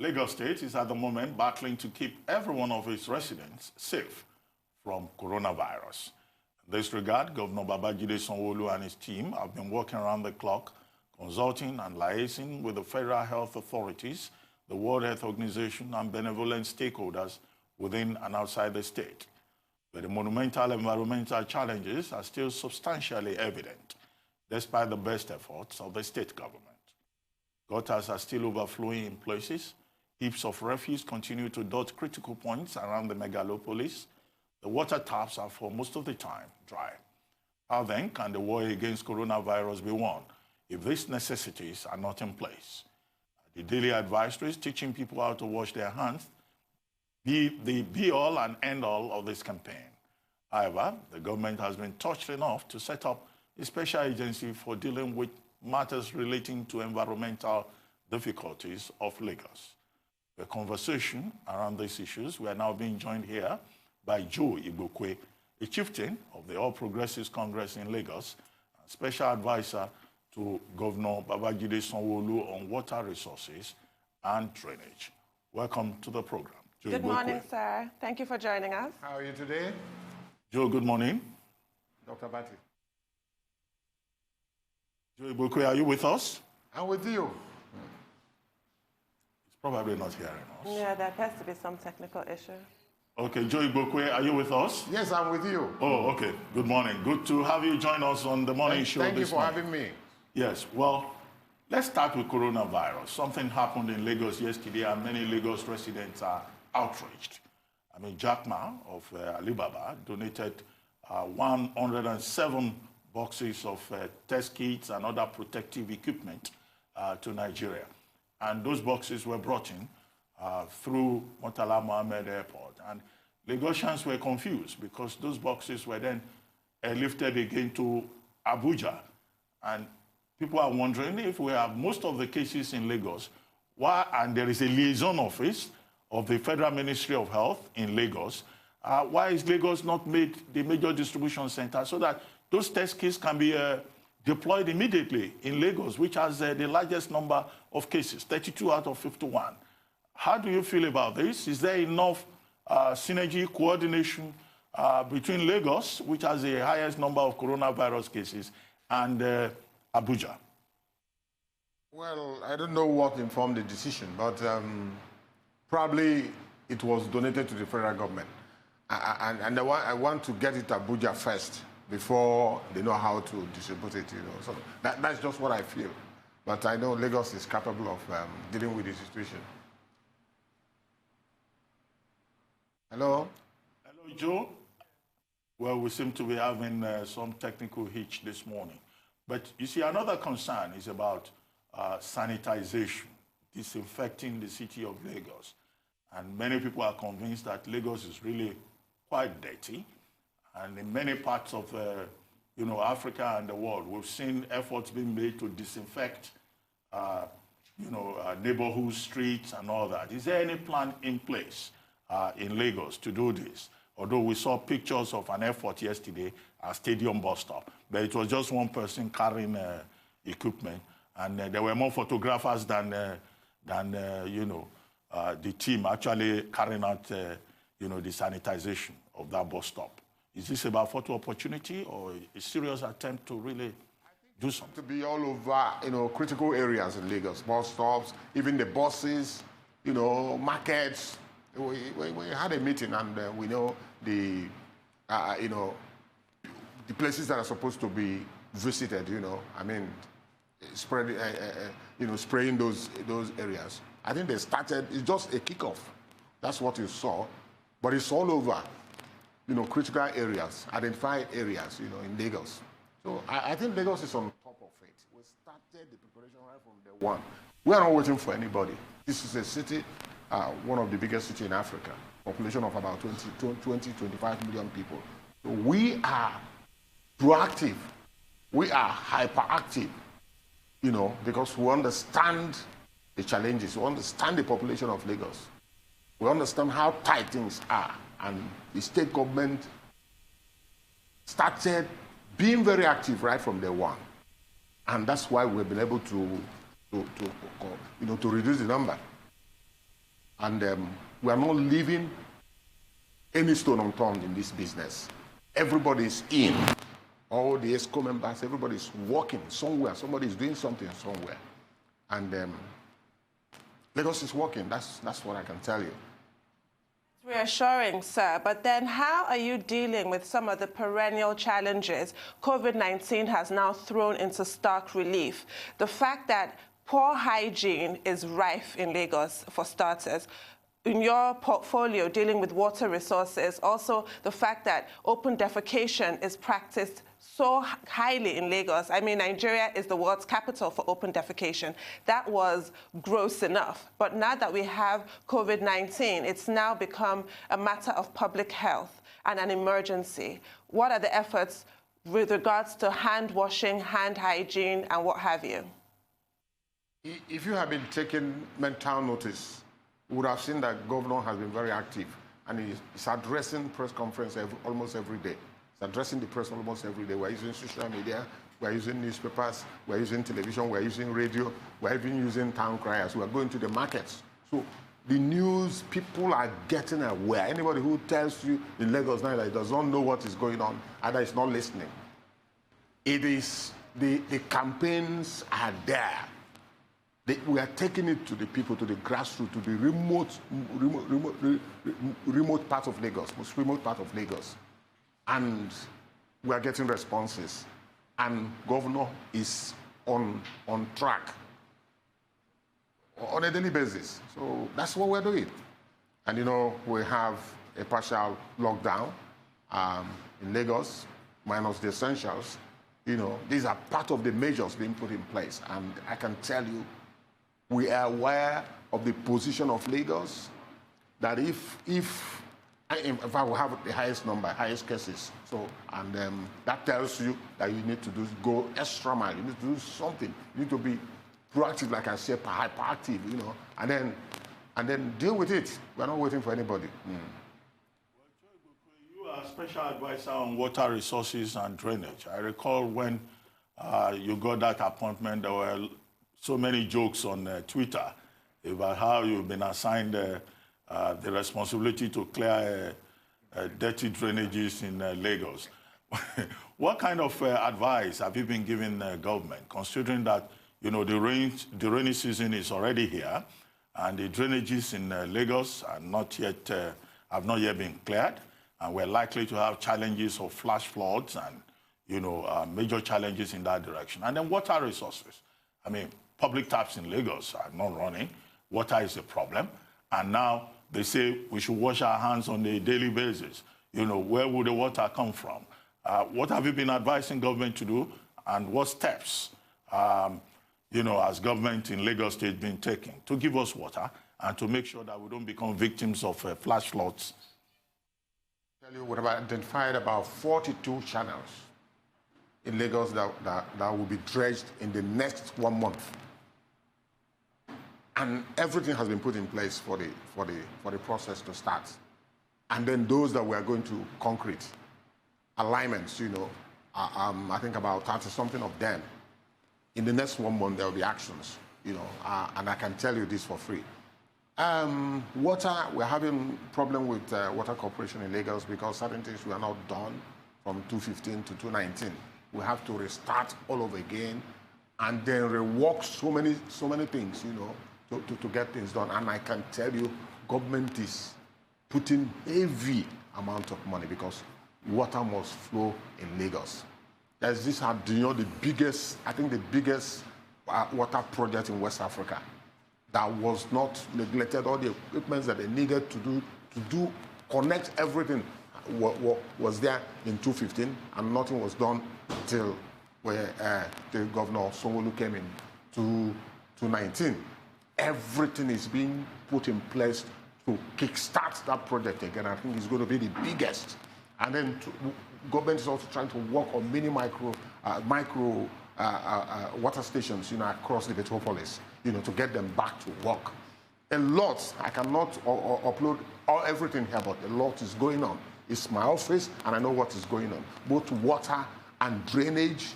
Lagos State is at the moment battling to keep every one of its residents safe from coronavirus. In this regard, Governor Babajide Sanwo-Olu and his team have been working around the clock, consulting and liaising with the federal health authorities, the World Health Organization, and benevolent stakeholders within and outside the state. But the monumental environmental challenges are still substantially evident, despite the best efforts of the state government. Gutters are still overflowing in places. Heaps of refuse continue to dot critical points around the megalopolis. The water taps are for most of the time dry. How then can the war against coronavirus be won if these necessities are not in place? The daily advisories teaching people how to wash their hands be the be-all and end-all of this campaign. However, the government has been touched enough to set up a special agency for dealing with matters relating to environmental difficulties of Lagos. The conversation around these issues, we are now being joined here by Joe Igbokwe, a chieftain of the All Progressives Congress in Lagos, and special advisor to Governor Babajide Sanwo-Olu on water resources and drainage. Welcome to the program. Joe Good Igbokwe. morning, sir. Thank you for joining us. How are you today? Joe, good morning. Dr. Bati. Joe Igbokwe, are you with us? I'm with you. He's probably not hearing us. Yeah, there appears to be some technical issue. Okay, Joe Igbokwe, are you with us? Yes, I'm with you. Oh, okay. Good morning. Good to have you join us on the morning show. Thank you for morning. having me. Yes, well, let's start with coronavirus. Something happened in Lagos yesterday, and many Lagos residents are outraged. I mean, Jack Ma of Alibaba donated 107 boxes of test kits and other protective equipment to Nigeria. And those boxes were brought in through Murtala Mohammed Airport. And Lagosians were confused because those boxes were then lifted again to Abuja. And people are wondering if we have most of the cases in Lagos, why, and there is a liaison office of the Federal Ministry of Health in Lagos, why is Lagos not made the major distribution center so that those test kits can be deployed immediately in Lagos, which has the largest number of cases, 32 out of 51. How do you feel about this? Is there enough synergy, coordination between Lagos, which has the highest number of coronavirus cases, and Abuja? Well, I don't know what informed the decision, but probably it was donated to the federal government. And I want to get it to Abuja first before they know how to distribute it, you know. So that's just what I feel. But I know Lagos is capable of dealing with the situation. Hello? Hello, Joe. Well, we seem to be having some technical hitch this morning. But you see, another concern is about sanitization, disinfecting the city of Lagos. And many people are convinced that Lagos is really quite dirty. And in many parts of Africa and the world, we've seen efforts being made to disinfect neighborhood streets and all that. Is there any plan in place in Lagos to do this? Although we saw pictures of an effort yesterday at Stadium bus stop, but it was just one person carrying equipment, and there were more photographers than the team actually carrying out the sanitization of that bus stop. Is this about photo opportunity or a serious attempt to really do something? To be all over, critical areas in Lagos, bus stops, even the buses, markets. We had a meeting, and we know the places that are supposed to be visited. I mean, spraying those areas. I think they started. It's just a kickoff. That's what you saw, but it's all over. Critical areas, identified areas, in Lagos. So I think Lagos is on top of it. We started the preparation right from day one. We are not waiting for anybody. This is a city, one of the biggest cities in Africa, population of about 25 million people. So we are proactive. We are hyperactive, because we understand the challenges. We understand the population of Lagos. We understand how tight things are. And the state government started being very active right from day one. And that's why we've been able to reduce the number. And we are not leaving any stone unturned in this business. Everybody's in. All the ESCO members, everybody's working somewhere. Somebody's doing something somewhere. And Lagos is working. That's what I can tell you. Reassuring, sir, but then how are you dealing with some of the perennial challenges COVID-19 has now thrown into stark relief? The fact that poor hygiene is rife in Lagos, for starters. In your portfolio, dealing with water resources, also the fact that open defecation is practiced so highly in Lagos. I mean, Nigeria is the world's capital for open defecation. That was gross enough. But now that we have COVID-19, it's now become a matter of public health and an emergency. What are the efforts with regards to hand washing, hand hygiene, and what have you? If you have been taking mental notice, you would have seen that Governor has been very active, and he's addressing press conference almost every day. He's addressing the press almost every day. We're using social media, we're using newspapers, we're using television, we're using radio, we're even using town criers. We're going to the markets. So the news, people are getting aware. Anybody who tells you in Lagos now that he does not know what is going on, either is not listening. It is, the campaigns are there. We are taking it to the people, to the grassroots, to the remote part of Lagos, most remote part of Lagos. And we are getting responses. And Governor is on track on a daily basis. So that's what we're doing. And, you know, we have a partial lockdown in Lagos, minus the essentials. You know, these are part of the measures being put in place. And I can tell you, we are aware of the position of Lagos, that if I will have the highest number, highest cases, so, and that tells you that you need to go extra mile, you need to do something, you need to be proactive, like I said, hyperactive, you know, and then deal with it. We're not waiting for anybody. Well, you are a special advisor on water resources and drainage. I recall when you got that appointment, there were so many jokes on Twitter about how you've been assigned the responsibility to clear dirty drainages in Lagos. What kind of advice have you been giving the government, considering that, you know, the rainy season is already here, and the drainages in Lagos are have not yet been cleared, and we're likely to have challenges of flash floods and, you know, major challenges in that direction. And then water resources. I mean, public taps in Lagos are not running. Water is a problem. And now they say we should wash our hands on a daily basis. You know, where would the water come from? What have you been advising government to do? And what steps, you know, has government in Lagos State been taking to give us water and to make sure that we don't become victims of flash floods? I tell you, we have identified about 42 channels in Lagos that will be dredged in the next 1 month. And everything has been put in place for the process to start. And then those that we are going to concrete, alignments, you know, I think about 30-something of them. In the next 1 month, there will be actions, you know, and I can tell you this for free. Water, we're having problem with Water Corporation in Lagos because certain things were not done from 2015 to 2019. We have to restart all over again and then rework so many things, you know, to get things done. And I can tell you, government is putting heavy amount of money because water must flow in Lagos. There's this, you know, the biggest water project in West Africa that was not neglected. All the equipment that they needed to connect everything was there in 2015, and nothing was done until the Governor Sanwo-Olu came in to 2019. Everything is being put in place to kickstart that project again. I think it's going to be the biggest. And then government is also trying to work on micro water stations, you know, across the metropolis, you know, to get them back to work. A lot, I cannot upload everything here, but a lot is going on. It's my office, and I know what is going on. Both water and drainage,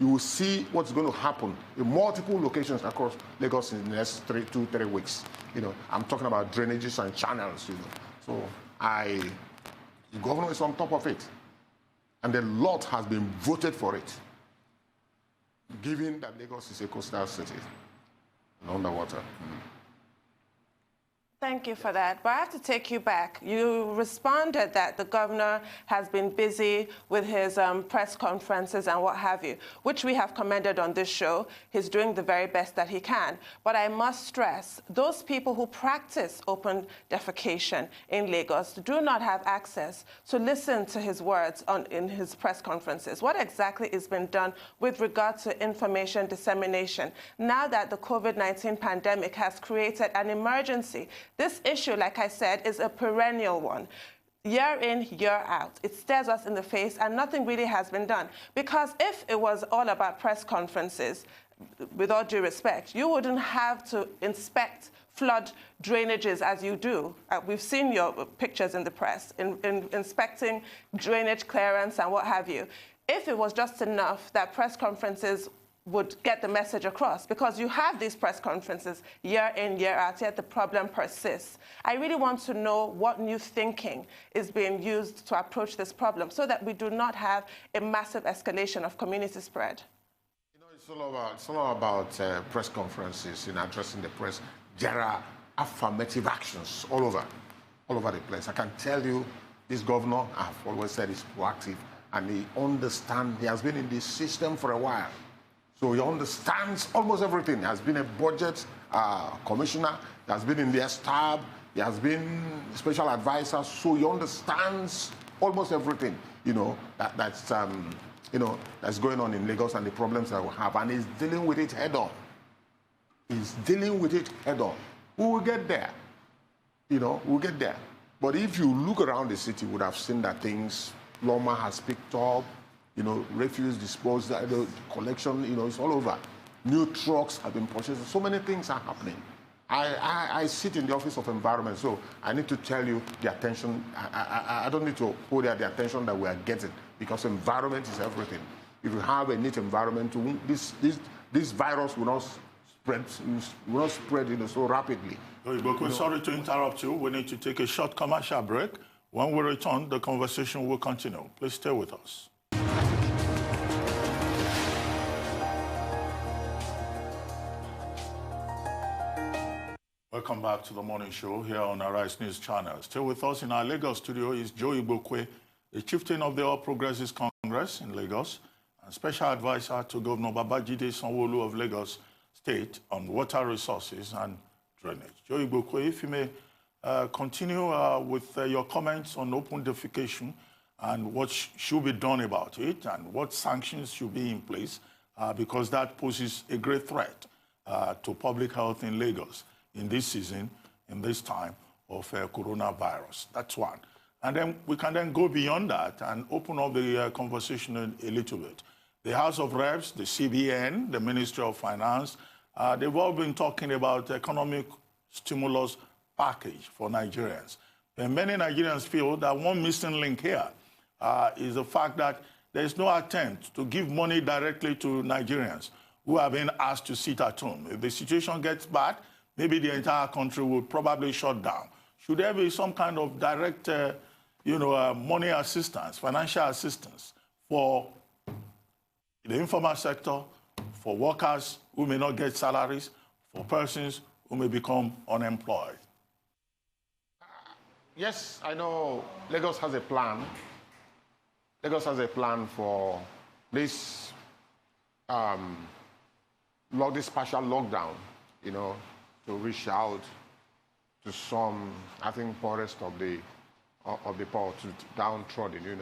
you will see what's going to happen in multiple locations across Lagos in the next 2-3 weeks. I'm talking about drainages and channels, So the governor is on top of it. And a lot has been voted for it, given that Lagos is a coastal city and underwater. Thank you for that. But I have to take you back. You responded that the governor has been busy with his press conferences and what have you, which we have commended on this show. He's doing the very best that he can. But I must stress, those people who practice open defecation in Lagos do not have access to listen to his words in his press conferences. What exactly is being done with regard to information dissemination now that the COVID-19 pandemic has created an emergency? This issue, like I said, is a perennial one. Year in, year out. It stares us in the face, and nothing really has been done. Because if it was all about press conferences, with all due respect, you wouldn't have to inspect flood drainages as you do. We've seen your pictures in the press, inspecting drainage clearance and what have you. If it was just enough that press conferences would get the message across, because you have these press conferences year in, year out, yet the problem persists. I really want to know what new thinking is being used to approach this problem so that we do not have a massive escalation of community spread. It's all about press conferences, addressing the press. There are affirmative actions all over the place. I can tell you, this governor, I've always said, is proactive, and he understands, he has been in this system for a while. So he understands almost everything. He has been a budget commissioner. He has been in their staff. He has been special advisor. So he understands almost everything, that's going on in Lagos and the problems that we have. And he's dealing with it head on. He's dealing with it head on. We will get there. We'll get there. But if you look around the city, you would have seen that things Loma has picked up. Refuse disposal, collection, it's all over. New trucks have been purchased. So many things are happening. I sit in the Office of Environment, so I need to tell you the attention. I don't need to hold the attention that we are getting, because environment is everything. If you have a neat environment, this virus will not spread, so rapidly. Igbokwe, sorry to interrupt you. We need to take a short commercial break. When we return, the conversation will continue. Please stay with us. Welcome back to the morning show here on Arise News Channel. Still with us in our Lagos studio is Joe Igbokwe, the chieftain of the All Progressives Congress in Lagos, and special advisor to Governor Babajide Sanwo-Olu of Lagos State on water resources and drainage. Joe Igbokwe, if you may continue with your comments on open defecation and what should be done about it and what sanctions should be in place, because that poses a great threat to public health in Lagos in this season, in this time of coronavirus. That's one. And then we can then go beyond that and open up the conversation a little bit. The House of Reps, the CBN, the Ministry of Finance, they've all been talking about economic stimulus package for Nigerians. And many Nigerians feel that one missing link here is the fact that there is no attempt to give money directly to Nigerians who have been asked to sit at home. If the situation gets bad, maybe the entire country will probably shut down. Should there be some kind of direct, money assistance, financial assistance for the informal sector, for workers who may not get salaries, for persons who may become unemployed? Yes, I know Lagos has a plan. Lagos has a plan for this, this partial lockdown, to reach out to some, I think, poorest of the poor, to downtrodden, in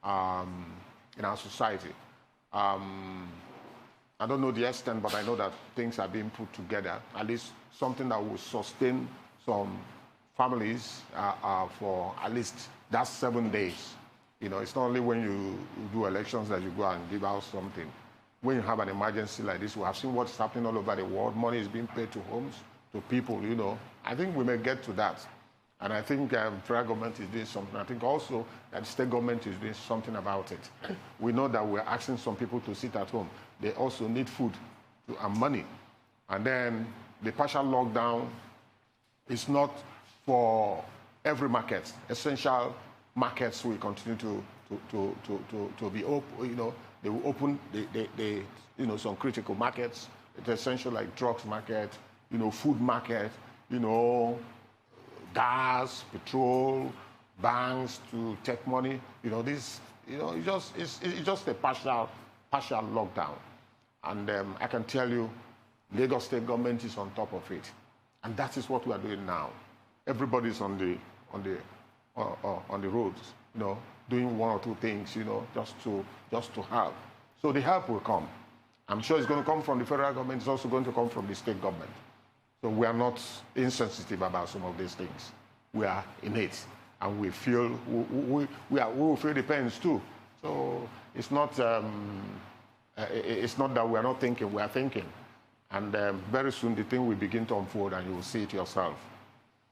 our society. I don't know the extent, but I know that things are being put together, at least something that will sustain some families for at least that 7 days. It's not only when you do elections that you go and give out something. When you have an emergency like this, we have seen what's happening all over the world. Money is being paid to homes, to people, I think we may get to that. And I think federal government is doing something. I think also that the state government is doing something about it. We know that we're asking some people to sit at home. They also need food and money. And then the partial lockdown is not for every market. Essential markets will continue to be open. You know, they will open some critical markets. It's essential like drugs market, food market, gas, petrol, banks to take money. It's just a partial lockdown. And I can tell you, Lagos State government is on top of it, and that is what we are doing now. Everybody's on the roads, doing one or two things, just to help. So the help will come. I'm sure it's going to come from the federal government. It's also going to come from the state government. So we are not insensitive about some of these things. We are in it, and we feel we will feel the pains too. So it's not that we are not thinking. We are thinking. And very soon the thing will begin to unfold and you will see it yourself.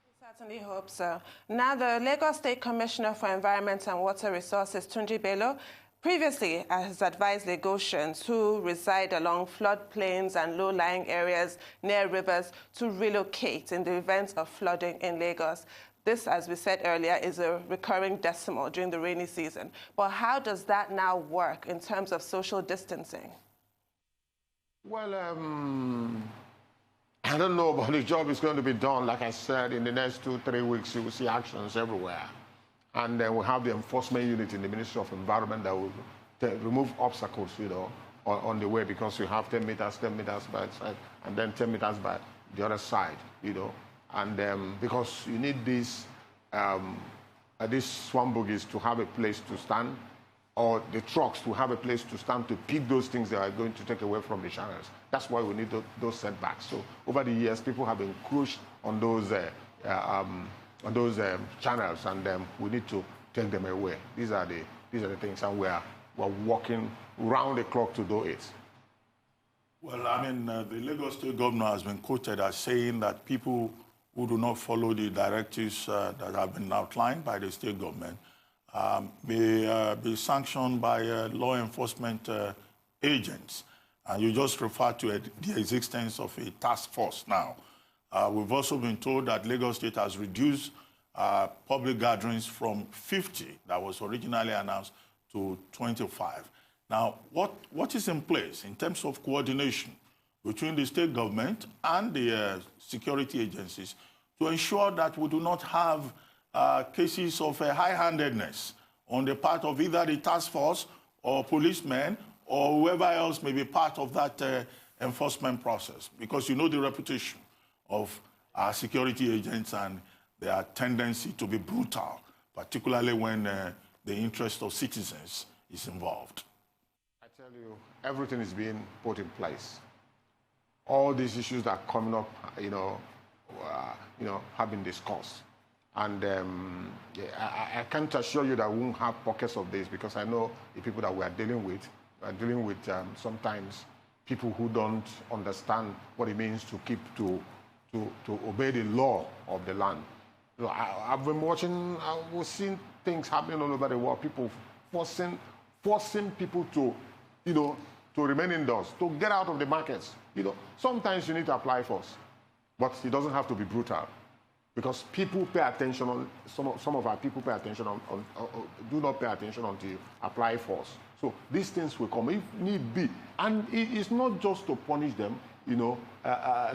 We certainly hope so. Now, the Lagos State Commissioner for Environment and Water Resources, Tunji Bello, previously has advised Lagosians who reside along floodplains and low-lying areas near rivers to relocate in the event of flooding in Lagos. This, as we said earlier, is a recurring decimal during the rainy season. But how does that now work in terms of social distancing? Well, I don't know, but the job is going to be done. Like I said, in the next 2-3 weeks, you will see actions everywhere. And then we have the enforcement unit in the Ministry of Environment that will remove obstacles, on the way, because you have 10 meters by side, and then 10 meters by the other side, And because you need these swamp bogies to have a place to stand, or the trucks to have a place to stand to pick those things that are going to take away from the channels. That's why we need those setbacks. So over the years, people have encroached on those channels, and we need to take them away. These are the things, and we're working round the clock to do it. Well, the Lagos State Governor has been quoted as saying that people who do not follow the directives that have been outlined by the state government may be sanctioned by law enforcement agents. And you just referred to the existence of a task force now. We've also been told that Lagos State has reduced public gatherings from 50 that was originally announced to 25. Now, what is in place in terms of coordination between the state government and the security agencies to ensure that we do not have cases of high-handedness on the part of either the task force or policemen or whoever else may be part of that enforcement process? Because you know the reputation of our security agents and their tendency to be brutal, particularly when the interest of citizens is involved. I tell you, everything is being put in place. All these issues that are coming up, have been discussed. And I can't assure you that we won't have pockets of this, because I know the people that we are dealing with sometimes people who don't understand what it means to obey the law of the land. I've been watching, we've seen things happening all over the world, people forcing people to remain indoors, to get out of the markets. Sometimes you need to apply force, but it doesn't have to be brutal. Because people pay attention on, some of our people pay attention do not pay attention until you apply force. So these things will come if need be. And it's not just to punish them.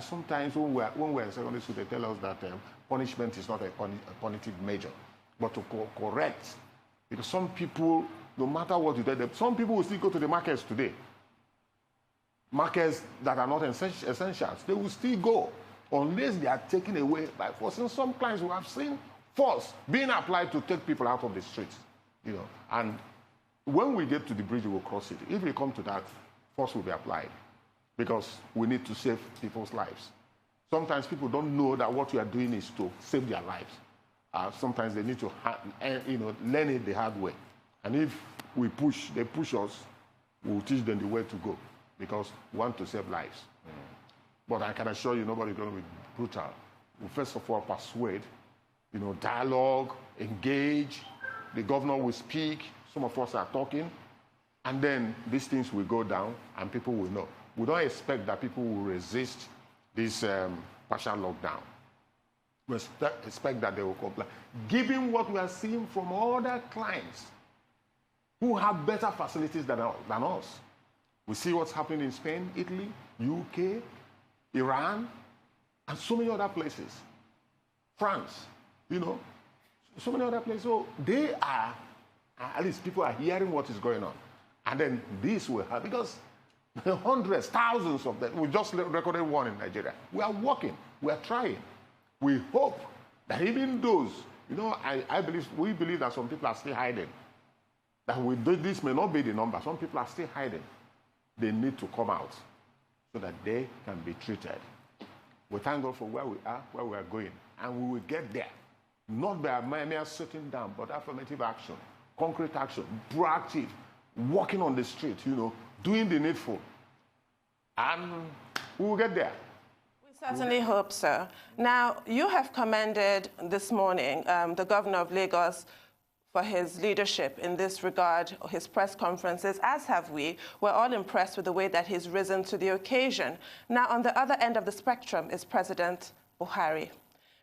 Sometimes when we're in secondary school, they tell us that punishment is not a punitive measure, but to correct. Because some people, no matter what you tell them, some people will still go to the markets today. Markets that are not essentials, they will still go, unless they are taken away by force. And some clients we have seen force being applied to take people out of the streets, And when we get to the bridge, we will cross it. If we come to that, force will be applied, because we need to save people's lives. Sometimes people don't know that what we are doing is to save their lives. Sometimes they need to, learn it the hard way. And if they push us, we'll teach them the way to go, because we want to save lives. But I can assure you, nobody's going to be brutal. We first of all persuade, dialogue, engage. The governor will speak. Some of us are talking. And then these things will go down and people will know. We don't expect that people will resist this partial lockdown. We expect that they will comply. Given what we are seeing from other clients who have better facilities than us. We see what's happening in Spain, Italy, UK, Iran, and so many other places. France, so many other places. So they are, at least people are hearing what is going on. And then this will happen because hundreds, thousands of them. We just recorded one in Nigeria. We are working. We are trying. We hope that even those, we believe that some people are still hiding. That this may not be the number. Some people are still hiding. They need to come out so that they can be treated. We thank God for where we are, where we are going. And we will get there. Not by mere sitting down, but affirmative action, concrete action, proactive, walking on the street, doing the needful. And we will get there. We certainly hope so. Now, you have commended this morning the governor of Lagos for his leadership in this regard, his press conferences, as have we. We're all impressed with the way that he's risen to the occasion. Now, on the other end of the spectrum is President Buhari.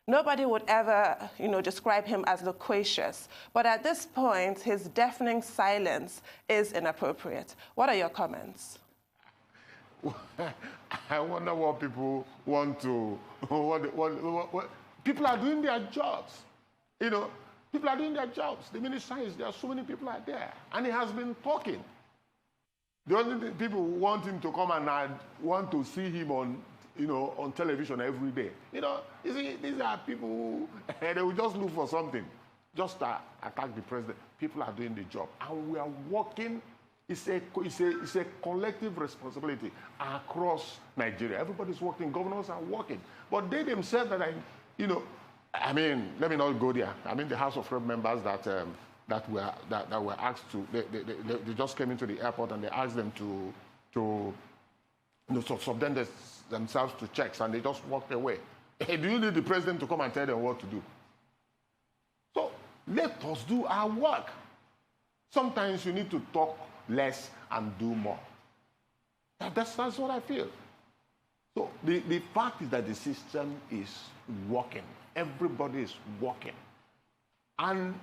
Nobody would ever, describe him as loquacious, but at this point, his deafening silence is inappropriate. What are your comments? I wonder what people want to, what people are doing their jobs, People are doing their jobs. The minister is there. So many people are there. And he has been talking. The only thing people want him to come and want to see him on, on television every day. You see, these are people who, they will just look for something. Just to attack the president. People are doing the job. And we are working. It's a collective responsibility across Nigeria. Everybody's working. Governors are working. But they themselves let me not go there. The House of Rep members that were asked to, they just came into the airport and they asked them to submit themselves to checks and they just walked away. Hey, do you need the president to come and tell them what to do? So let us do our work. Sometimes you need to talk less and do more. That's what I feel. So the fact is that the system is working. Everybody is working. And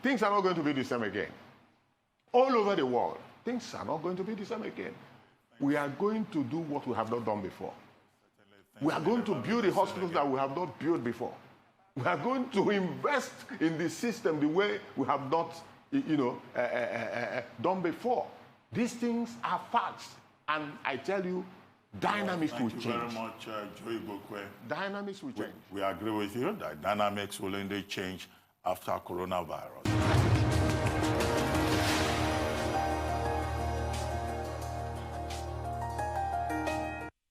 things are not going to be the same again. All over the world, things are not going to be the same again. We are going to do what we have not done before. We are going to build the hospitals that we have not built before. We are going to invest in the system the way we have not, done before. These things are facts. And I tell you, dynamics will change. Thank you very much, Joe Igbokwe. Dynamics will change. We agree with you that dynamics will indeed change after coronavirus.